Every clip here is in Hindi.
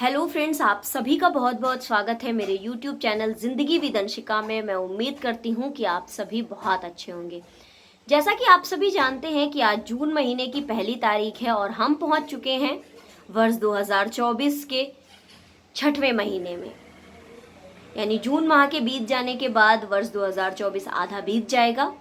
हेलो फ्रेंड्स, आप सभी का बहुत बहुत स्वागत है मेरे यूट्यूब चैनल ज़िंदगी विद अंशिका में। मैं उम्मीद करती हूँ कि आप सभी बहुत अच्छे होंगे। जैसा कि आप सभी जानते हैं कि आज जून महीने की पहली तारीख है और हम पहुँच चुके हैं वर्ष 2024 के छठवें महीने में। यानी जून माह के बीत जाने के बाद वर्ष 2024 आधा बीत जाएगा।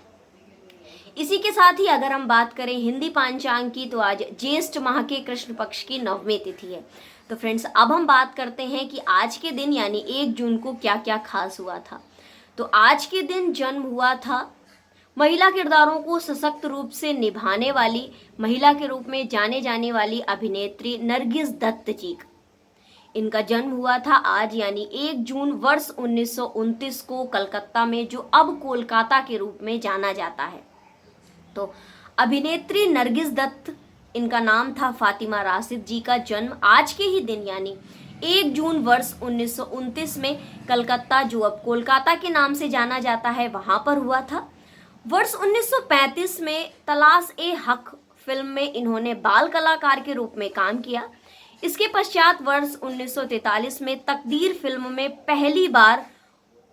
इसी के साथ ही अगर हम बात करें हिंदी पांचांग की, तो आज ज्येष्ठ माह के कृष्ण पक्ष की 9वीं तिथि है। तो फ्रेंड्स, अब हम बात करते हैं कि आज के दिन यानी 1 जून को क्या क्या खास हुआ था। तो आज के दिन जन्म हुआ था महिला किरदारों को सशक्त रूप से निभाने वाली, महिला के रूप में जाने जाने वाली अभिनेत्री नरगिस दत्त जी का। इनका जन्म हुआ था आज यानी 1 जून वर्ष 1929 को कलकत्ता में, जो अब कोलकाता के रूप में जाना जाता है। तो अभिनेत्री नरगिस दत्त, इनका नाम था फातिमा राशिद जी का जन्म आज के ही दिन यानी 1 जून वर्ष 1929 में कलकत्ता, जो अब कोलकाता के नाम से जाना जाता है, वहां पर हुआ था। वर्ष 1935 में तलाश ए हक फिल्म में इन्होंने बाल कलाकार के रूप में काम किया। इसके पश्चात वर्ष 1943 में तकदीर फिल्म में पहली बार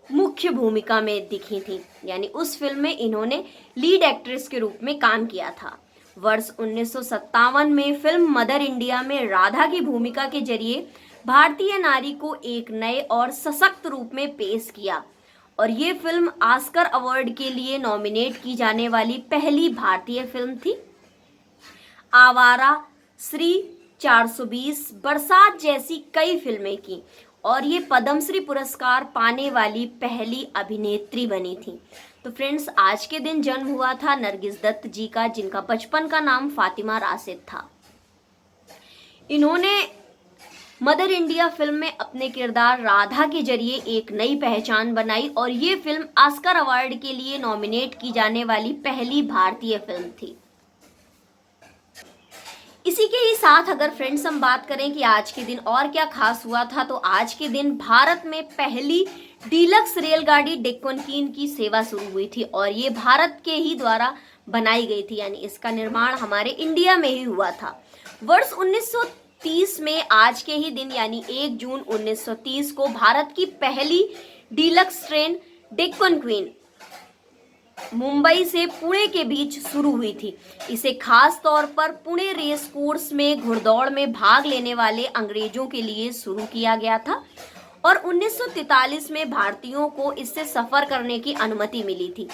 मुख्य भूमिका में दिखी थी, यानी उस फिल्म में इन्होंने लीड एक्ट्रेस के रूप में काम किया था। वर्ष 1957 में फिल्म मदर इंडिया में राधा की भूमिका के जरिए भारतीय नारी को एक नए और सशक्त रूप में पेश किया, और ये फिल्म ऑस्कर अवार्ड के लिए नॉमिनेट की जाने वाली पहली भारतीय फिल्म थी। आवारा, श्री 420, बरसात जैसी कई फिल्में की, और ये पद्मश्री पुरस्कार पाने वाली पहली अभिनेत्री बनी थी। तो फ्रेंड्स, आज के दिन जन्म हुआ था नरगिस दत्त जी का, जिनका बचपन का नाम फातिमा राशिद था। इन्होंने मदर इंडिया फिल्म में अपने किरदार राधा के जरिए एक नई पहचान बनाई, और ये फिल्म ऑस्कर अवार्ड के लिए नॉमिनेट की जाने वाली पहली भारतीय फिल्म थी। इसी के ही साथ अगर फ्रेंड्स हम बात करें कि आज के दिन और क्या खास हुआ था, तो आज के दिन भारत में पहली डीलक्स रेलगाड़ी डेक्कन क्वीन की सेवा शुरू हुई थी, और ये भारत के ही द्वारा बनाई गई थी, यानी इसका निर्माण हमारे इंडिया में ही हुआ था। वर्ष 1930 में आज के ही दिन यानी 1 जून 1930 को भारत की पहली deluxe train Deccan queen Mumbai से पुणे के बीच शुरू हुई थी। इसे खास तौर पर पुणे रेस कोर्स में घुड़दौड़ में भाग लेने वाले अंग्रेजों के लिए शुरू किया गया था, और 1943 में भारतीयों को इससे सफर करने की अनुमति मिली थी।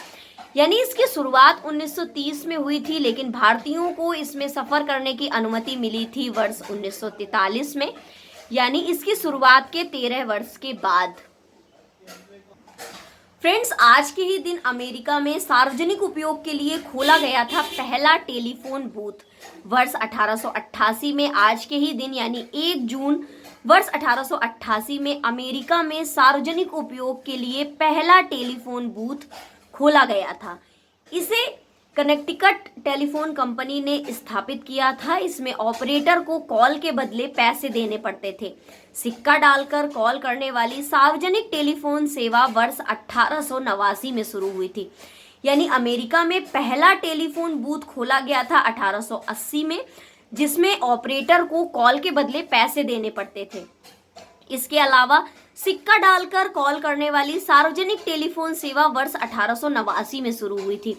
यानी इसकी शुरुआत 1930 में हुई थी, लेकिन भारतीयों को इसमें सफर करने की अनुमति मिली थी वर्ष 1943 में, यानी इसकी शुरुआत के 13 वर्ष के बाद। फ्रेंड्स, आज के ही दिन अमेरिका में सार्वजनिक उपयोग के लिए खोला गया था पहला टेलीफोन बूथ। वर्ष 1888 में आज के ही दिन यानी 1 जून वर्ष 1888 में अमेरिका में सार्वजनिक उपयोग के लिए पहला टेलीफोन बूथ खोला गया था। इसे कनेक्टिकट टेलीफोन कंपनी ने स्थापित किया था। इसमें ऑपरेटर को कॉल के बदले पैसे देने पड़ते थे। सिक्का डालकर कॉल करने वाली सार्वजनिक टेलीफोन सेवा वर्ष 1889 में शुरू हुई थी। यानी अमेरिका में पहला टेलीफोन बूथ खोला गया था 1880 में, जिसमें ऑपरेटर को कॉल के बदले पैसे देने पड़ते थे। इसके अलावा सिक्का डालकर कॉल करने वाली सार्वजनिक टेलीफोन सेवा वर्ष 1889 में शुरू हुई थी,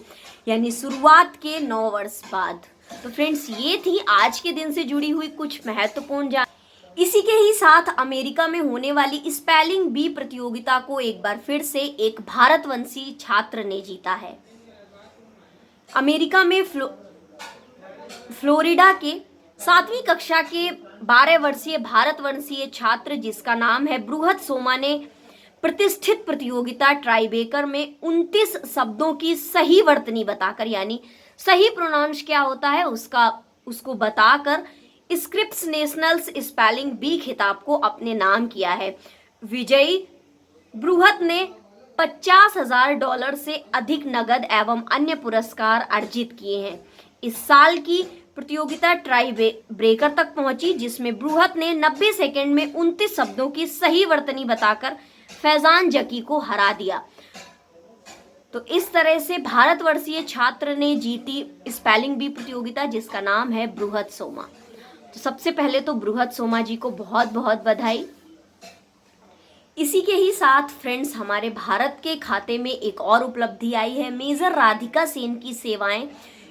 यानी शुरुआत के 9 वर्ष बाद। तो फ्रेंड्स, ये थी आज के दिन से जुड़ी हुई कुछ महत्वपूर्ण जानकारी। इसी के ही साथ अमेरिका में होने वाली स्पेलिंग बी प्रतियोगिता को एक बार फिर से एक भारतवंशी छात्र ने जीता है। अमेरिका में फ्लोरिडा के 7वीं कक्षा के 12 वर्षीय भारतवंशीय छात्र, जिसका नाम है बृहत सोमा, ने प्रतिष्ठित प्रतियोगिता ट्राइबेकर में 29 शब्दों की सही वर्तनी बताकर, यानी सही प्रोनाउंस क्या होता है उसको बताकर स्क्रिप्स नेशनल्स स्पेलिंग बी खिताब को अपने नाम किया है। विजयी बृहत ने $50,000 से अधिक नगद एवं अन्य पुरस्कार अर्जित किए हैं। इस साल की प्रतियोगिता ट्राई ब्रेकर तक पहुंची, जिसमें बृहत ने 90 सेकंड में 29 शब्दों की सही वर्तनी बताकर फैजान जकी को हरा दिया। तो इस तरह से भारतवर्षीय छात्र ने जीती स्पेलिंग बी प्रतियोगिता, जिसका नाम है बृहत सोमा। तो सबसे पहले तो बृहत सोमा जी को बहुत बहुत बधाई। इसी के ही साथ फ्रेंड्स, हमारे भारत के खाते में एक और उपलब्धि आई है। मेजर राधिका सेन की सेवाएं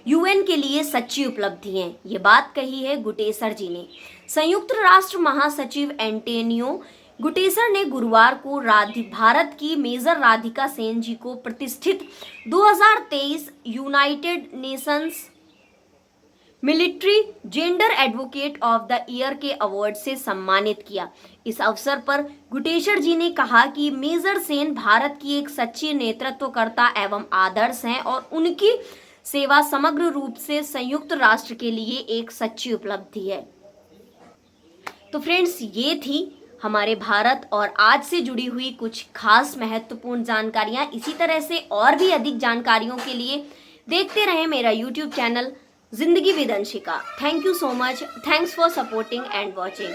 यूएन के लिए सच्ची उपलब्धि हैं, ये बात कही है गुटेसर जी ने। संयुक्त राष्ट्र महासचिव एंटोनियो गुटेसर ने गुरुवार को भारत की मेजर राधिका सेन जी को प्रतिष्ठित 2023 United Nations military gender advocate of the year के अवार्ड से सम्मानित किया। इस अवसर पर गुटेशर जी ने कहा कि मेजर सेन भारत की एक सच्ची नेतृत्वकर्ता एवं आदर्श हैं और उनकी सेवा समग्र रूप से संयुक्त राष्ट्र के लिए एक सच्ची उपलब्धि है। तो फ्रेंड्स, ये थी हमारे भारत और आज से जुड़ी हुई कुछ खास महत्वपूर्ण जानकारियां। इसी तरह से और भी अधिक जानकारियों के लिए देखते रहें मेरा यूट्यूब चैनल जिंदगी with Anshika. Thank you so much. Thanks for supporting and watching.